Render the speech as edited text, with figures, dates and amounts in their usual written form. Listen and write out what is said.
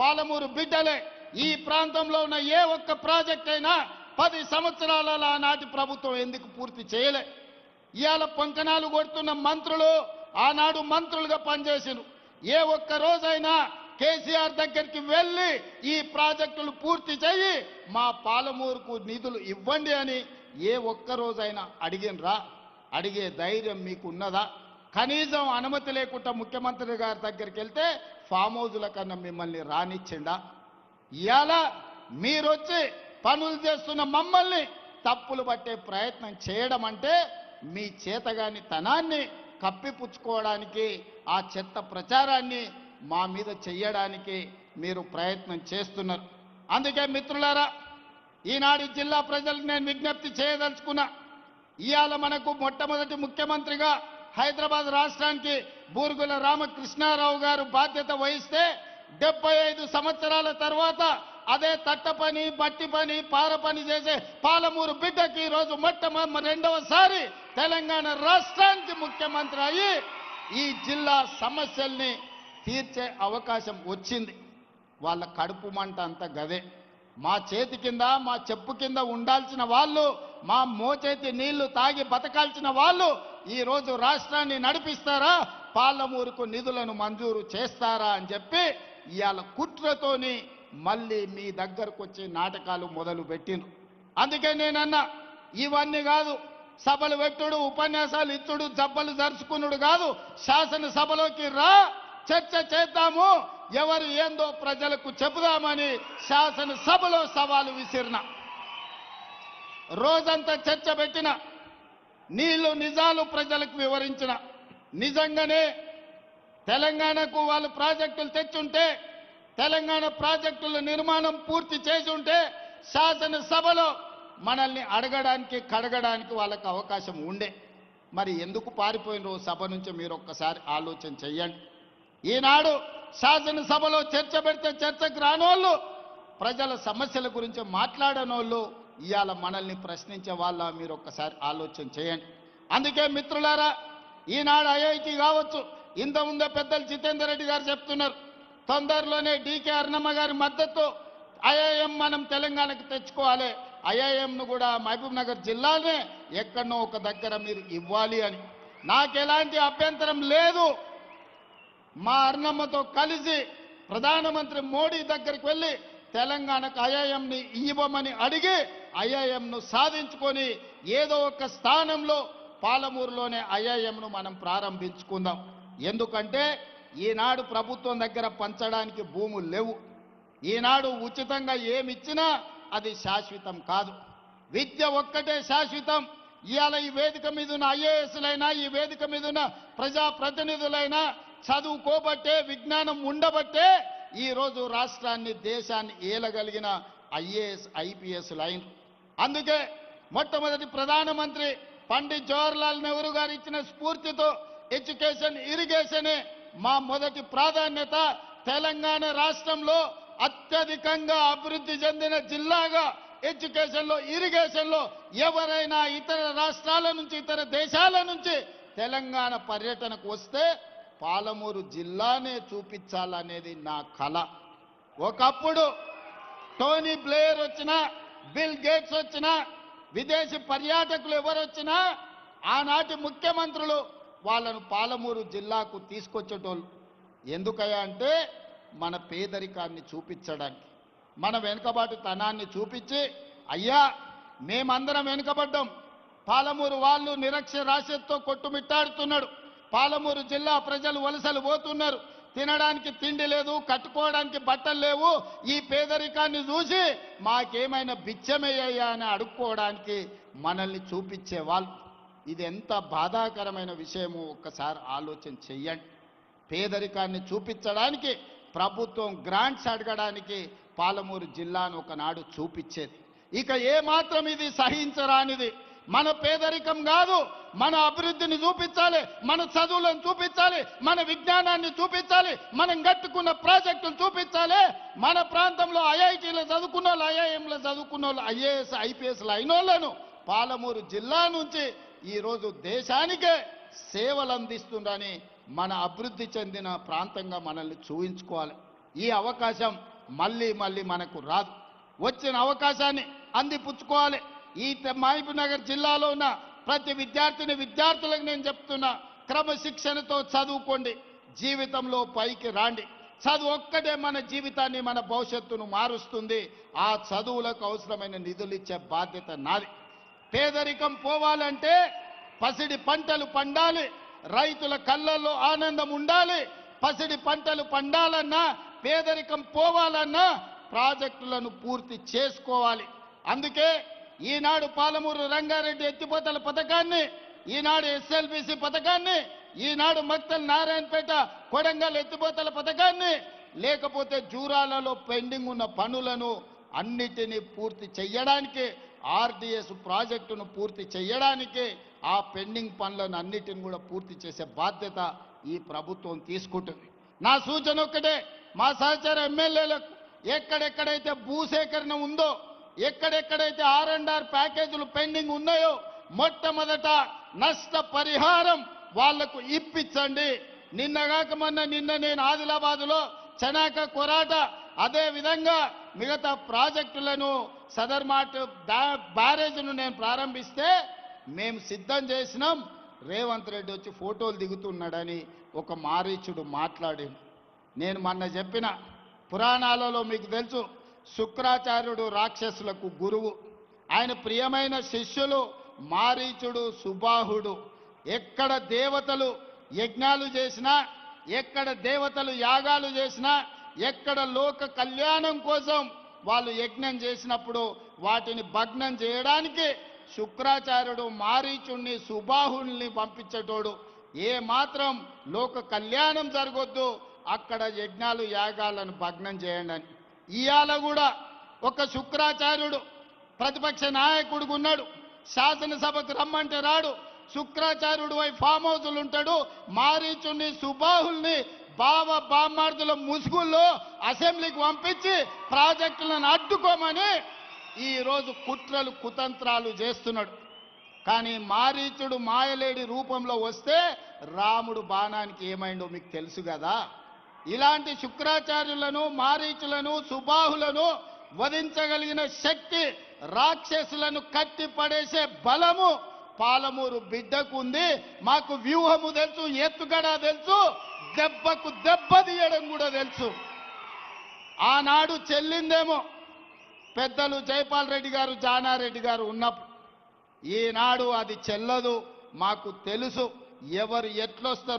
పాలమూరు బిడ్డలే. ఈ ప్రాంతంలో ఉన్న ఏ ఒక్క ప్రాజెక్ట్ అయినా 10 సంవత్సరాల నాటి ప్రభుత్వం ఎందుకు పూర్తి చేయలే? ఇవాళ పొంకనాలు కొడుతున్న మంత్రులు ఆనాడు మంత్రులుగా పనిచేసిరు. ఏ ఒక్క రోజైనా కేసీఆర్ దగ్గరికి వెళ్ళి ఈ ప్రాజెక్టులు పూర్తి చేయి, మా పాలమూరుకు నిధులు ఇవ్వండి అని ఏ ఒక్క రోజైనా అడిగినరా? అడిగే ధైర్యం మీకు ఉన్నదా? కనీసం అనుమతి లేకుండా ముఖ్యమంత్రి గారి దగ్గరికి వెళ్తే ఫామ్ హౌజుల కన్నా మిమ్మల్ని రానిచ్చిండా? ఇవాళ మీరొచ్చి పనులు చేస్తున్న మమ్మల్ని తప్పులు పట్టే ప్రయత్నం చేయడం అంటే మీ చేతగాని తనాన్ని కప్పిపుచ్చుకోవడానికి, ఆ చెత్త ప్రచారాన్ని మా మీద చెయ్యడానికి మీరు ప్రయత్నం చేస్తున్నారు. అందుకే మిత్రులారా, ఈనాడు జిల్లా ప్రజలకు నేను విజ్ఞప్తి చేయదలుచుకున్నా. ఇవాళ మనకు మొట్టమొదటి ముఖ్యమంత్రిగా హైదరాబాద్ రాష్ట్రానికి బూరుగుల రామకృష్ణారావు గారు బాధ్యత వహిస్తే 75 సంవత్సరాల తర్వాత అదే తట్ట పని, బట్టి పని, పార పని చేసే పాలమూరు బిడ్డకి ఈరోజు రెండవసారి తెలంగాణ రాష్ట్రానికి ముఖ్యమంత్రి అయ్యి ఈ జిల్లా సమస్యల్ని తీర్చే అవకాశం వచ్చింది. వాళ్ళ కడుపు మంట అంతా గదే. మా చేతి కింద, మా చెప్పు కింద ఉండాల్సిన వాళ్ళు, మా మోచేతి నీళ్లు తాగి బతకాల్సిన వాళ్ళు ఈరోజు రాష్ట్రాన్ని నడిపిస్తారా, పాలమూరుకు నిధులను మంజూరు చేస్తారా అని చెప్పి ఇవాళ కుట్రతోని మళ్ళీ మీ దగ్గరకు వచ్చి నాటకాలు మొదలు పెట్టిండ్రు. అందుకే నేనన్నా, ఇవన్నీ కాదు, సభలు పెట్టుడు, ఉపన్యాసాలు ఇచ్చుడు, జబ్బలు జరుచుకున్నాడు కాదు, శాసనసభలోకి రా, చర్చ చేద్దాము, ఎవరు ఏందో ప్రజలకు చెబుదామని శాసనసభలో సవాలు విసిరిన. రోజంతా చర్చ పెట్టిన, నీళ్లు నిజాలు ప్రజలకు వివరించిన. నిజంగానే తెలంగాణకు వాళ్ళు ప్రాజెక్టులు తెచ్చుంటే, తెలంగాణ ప్రాజెక్టుల నిర్మాణం పూర్తి చేసి ఉంటే శాసనసభలో మనల్ని అడగడానికి, కడగడానికి వాళ్ళకు అవకాశం ఉండే. మరి ఎందుకు పారిపోయినరో సభ నుంచి మీరు ఒక్కసారి ఆలోచన చెయ్యండి. ఈనాడు శాసనసభలో చర్చ పెడితే చర్చకు రానోళ్ళు, ప్రజల సమస్యల గురించి మాట్లాడనోళ్ళు ఇవాళ మనల్ని ప్రశ్నించే వాళ్ళ మీరు ఒక్కసారి ఆలోచన చేయండి. అందుకే మిత్రులారా, ఈనాడు ఐఐటి కావచ్చు, ఇంతకుముందే పెద్దలు జితేందర్ రెడ్డి గారు చెప్తున్నారు, తొందరలోనే డీకే అరుణమ్మ గారి మద్దతు ఐఐఎం మనం తెలంగాణకు తెచ్చుకోవాలి, ఐఐఎంను కూడా మహబూబ్ నగర్ జిల్లానే ఎక్కడనో ఒక దగ్గర మీరు ఇవ్వాలి అని. నాకెలాంటి అభ్యంతరం లేదు. మా అరుణమ్మతో కలిసి ప్రధానమంత్రి మోడీ దగ్గరికి వెళ్ళి తెలంగాణకు ఐఐఎంని ఇవ్వమని అడిగి ఐఐఎంను సాధించుకొని ఏదో ఒక స్థానంలో పాలమూరులోనే ఐఐఎంను మనం ప్రారంభించుకుందాం. ఎందుకంటే ఈనాడు ప్రభుత్వం దగ్గర పంచడానికి భూములు లేవు. ఈనాడు ఉచితంగా ఏమిచ్చినా అది శాశ్వతం కాదు. విద్య ఒక్కటే శాశ్వతం. ఇవాళ ఈ వేదిక మీద ఉన్న ఐఏఎస్లైనా, ఈ వేదిక మీద ఉన్న ప్రజాప్రతినిధులైనా చదువుకోబట్టే, విజ్ఞానం ఉండబట్టే ఈరోజు రాష్ట్రాన్ని, దేశాన్ని ఏలగలిగిన ఐఏఎస్, ఐపీఎస్ లైన్. అందుకే మొట్టమొదటి ప్రధానమంత్రి పండిత్ జవహర్లాల్ నెహ్రూ గారు ఇచ్చిన స్ఫూర్తితో ఎడ్యుకేషన్, ఇరిగేషనే మా మొదటి ప్రాధాన్యత. తెలంగాణ రాష్ట్రంలో అత్యధికంగా అభివృద్ధి చెందిన జిల్లాగా ఎడ్యుకేషన్లో, ఇరిగేషన్లో ఎవరైనా ఇతర రాష్ట్రాల నుంచి, ఇతర దేశాల నుంచి తెలంగాణ పర్యటనకు వస్తే పాలమూరు జిల్లానే చూపించాలనేది నా కల. ఒకప్పుడు టోనీ బ్లేయర్ వచ్చినా, బిల్ గేట్స్ వచ్చినా, విదేశీ పర్యాటకులు ఎవరు వచ్చినా ఆనాటి ముఖ్యమంత్రులు వాళ్ళను పాలమూరు జిల్లాకు తీసుకొచ్చేటోళ్ళు. ఎందుకయ్యా అంటే మన పేదరికాన్ని చూపించడానికి, మన వెనుకబాటుతనాన్ని చూపించి, అయ్యా మేమందరం వెనుకబడ్డాం, పాలమూరు వాళ్ళు నిరక్షరాస్యతతో కొట్టుమిట్టాడుతున్నాడు, పాలమూరు జిల్లా ప్రజలు వలసలు పోతున్నారు, తినడానికి తిండి లేదు, కట్టుకోవడానికి బట్టలు లేవు, ఈ పేదరికాన్ని చూసి మాకేమైనా బిచ్చమయ్యా అని అడుక్కోవడానికి మనల్ని చూపించేవాళ్ళు. ఇది ఎంత బాధాకరమైన విషయమో ఒక్కసారి ఆలోచన చెయ్యండి. పేదరికాన్ని చూపించడానికి ప్రభుత్వం గ్రాంట్స్ అడగడానికి పాలమూరు జిల్లాను ఒకనాడు చూపించేది. ఇక ఏమాత్రం ఇది సహించరానిది. మన పేదరికం కాదు, మన అభివృద్ధిని చూపించాలి, మన చదువులను చూపించాలి, మన విజ్ఞానాన్ని చూపించాలి, మనం కట్టుకున్న ప్రాజెక్టులు చూపించాలి. మన ప్రాంతంలో ఐఐటీలో చదువుకున్న వాళ్ళు, ఐఐఎంలో చదువుకున్న వాళ్ళు, ఐఏఎస్, ఐపీఎస్లు అయిన వాళ్ళను పాలమూరు జిల్లా నుంచి ఈరోజు దేశానికే సేవలు అందిస్తుందని మన అభివృద్ధి చెందిన ప్రాంతంగా మనల్ని చూపించుకోవాలి. ఈ అవకాశం మళ్ళీ మళ్ళీ మనకు రాదు. వచ్చిన అవకాశాన్ని అందిపుచ్చుకోవాలి. ఈ మహబూబ్ నగర్ జిల్లాలో ఉన్న ప్రతి విద్యార్థులకు నేను చెప్తున్నా, క్రమశిక్షణతో చదువుకోండి, జీవితంలో పైకి రాండి. చదువు ఒక్కటే మన జీవితాన్ని, మన భవిష్యత్తును మారుస్తుంది. ఆ చదువులకు అవసరమైన నిధులు ఇచ్చే బాధ్యత నాది. పేదరికం పోవాలంటే పసిడి పంటలు పండాలి, రైతుల కళ్ళల్లో ఆనందం ఉండాలి. పసిడి పంటలు పండాలన్నా, పేదరికం పోవాలన్నా ప్రాజెక్టులను పూర్తి చేసుకోవాలి. అందుకే ఈనాడు పాలమూరు రంగారెడ్డి ఎత్తిపోతల పథకాన్ని, ఈనాడు ఎస్ఎల్బిసి పథకాన్ని, ఈనాడు మక్తల్ నారాయణపేట కొడంగల్ ఎత్తిపోతల పథకాన్ని, లేకపోతే జూరాలలో పెండింగ్ ఉన్న పనులను అన్నిటినీ పూర్తి చేయడానికి, ఆర్డీఎస్ ప్రాజెక్టును పూర్తి చేయడానికి, ఆ పెండింగ్ పనులను అన్నిటిని కూడా పూర్తి చేసే బాధ్యత ఈ ప్రభుత్వం తీసుకుంటుంది. నా సూచన ఒక్కటే, మా సహచర ఎమ్మెల్యేలకు ఎక్కడెక్కడైతే భూసేకరణ ఉందో, ఎక్కడెక్కడైతే R&R ప్యాకేజీలు పెండింగ్ ఉన్నాయో, మొట్టమొదట నష్ట పరిహారం వాళ్లకు ఇప్పించండి. నిన్న నేను ఆదిలాబాద్లో చనాక కొరాట, అదే విధంగా మిగతా ప్రాజెక్టులను సదర్మాట్ బ్యారేజ్ను నేను ప్రారంభిస్తే మేము సిద్ధం చేసినాం. రేవంత్ రెడ్డి వచ్చి ఫోటోలు దిగుతున్నాడని ఒక మారీచుడు మాట్లాడింది. నేను మొన్న చెప్పిన, పురాణాలలో మీకు తెలుసు, శుక్రాచార్యుడు రాక్షసులకు గురువు. ఆయన ప్రియమైన శిష్యులు మారీచుడు, సుబాహుడు. ఎక్కడ దేవతలు యజ్ఞాలు చేసినా, ఎక్కడ దేవతలు యాగాలు చేసినా, ఎక్కడ లోక కళ్యాణం కోసం వాళ్ళు యజ్ఞం చేసినప్పుడు వాటిని భగ్నం చేయడానికి శుక్రాచార్యుడు మారీచుణ్ణి, సుబాహుల్ని పంపించేటోడు. ఏ మాత్రం లోక కళ్యాణం జరగొద్దు, అక్కడ యజ్ఞాలు యాగాలను భగ్నం చేయండి అని. ఇవాళ కూడా ఒక శుక్రాచార్యుడు ప్రతిపక్ష నాయకుడిగా ఉన్నాడు, శాసనసభకు రమ్మంటే రాడు. శుక్రాచార్యుడు ఫామ్ హౌస్లు ఉంటాడు. మారీచుని, సుబాహుల్ని బామ్మార్దుల ముసుగుల్లో అసెంబ్లీకి పంపించి ప్రాజెక్టులను అడ్డుకోమని ఈరోజు కుట్రలు కుతంత్రాలు చేస్తున్నాడు. కానీ మారీచుడు మాయలేడి రూపంలో వస్తే రాముడు బాణానికి ఏమైందో మీకు తెలుసు కదా. ఇలాంటి శుక్రాచార్యులను, మారీచులను, సుబాహులను వధించగలిగిన శక్తి, రాక్షసులను కట్టి పడేసే బలము పాలమూరు బిడ్డకు ఉంది. మాకు వ్యూహము తెలుసు, ఎత్తుగడ తెలుసు, దెబ్బకు దెబ్బ తీయడం కూడా తెలుసు. ఆనాడు చెల్లిందేమో పెద్దలు జైపాల్ రెడ్డి గారు, జానారెడ్డి గారు ఉన్నప్పుడు. ఈనాడు అది చెల్లదు. మాకు తెలుసు ఎవరు ఎట్లొస్తారో.